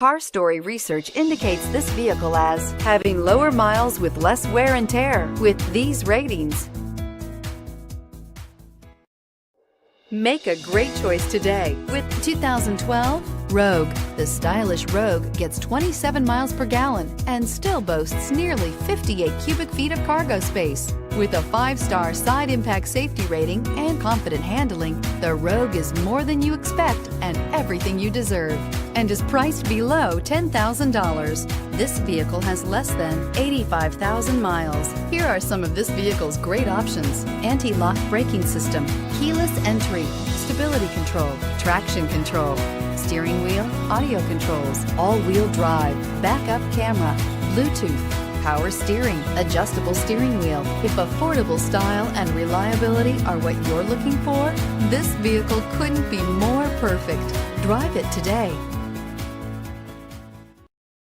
Car Story research indicates this vehicle as having lower miles with less wear and tear with these ratings. Make a great choice today with the 2012 Rogue. The stylish Rogue gets 27 miles per gallon and still boasts nearly 58 cubic feet of cargo space. With a 5-star side impact safety rating and confident handling, the Rogue is more than you expect and everything you deserve, and is priced below $10,000. This vehicle has less than 85,000 miles. Here are some of this vehicle's great options: anti-lock braking system, keyless entry, stability control, traction control, steering wheel audio controls, all-wheel drive, backup camera, Bluetooth, power steering, adjustable steering wheel. If affordable style and reliability are what you're looking for, this vehicle couldn't be more perfect. Drive it today.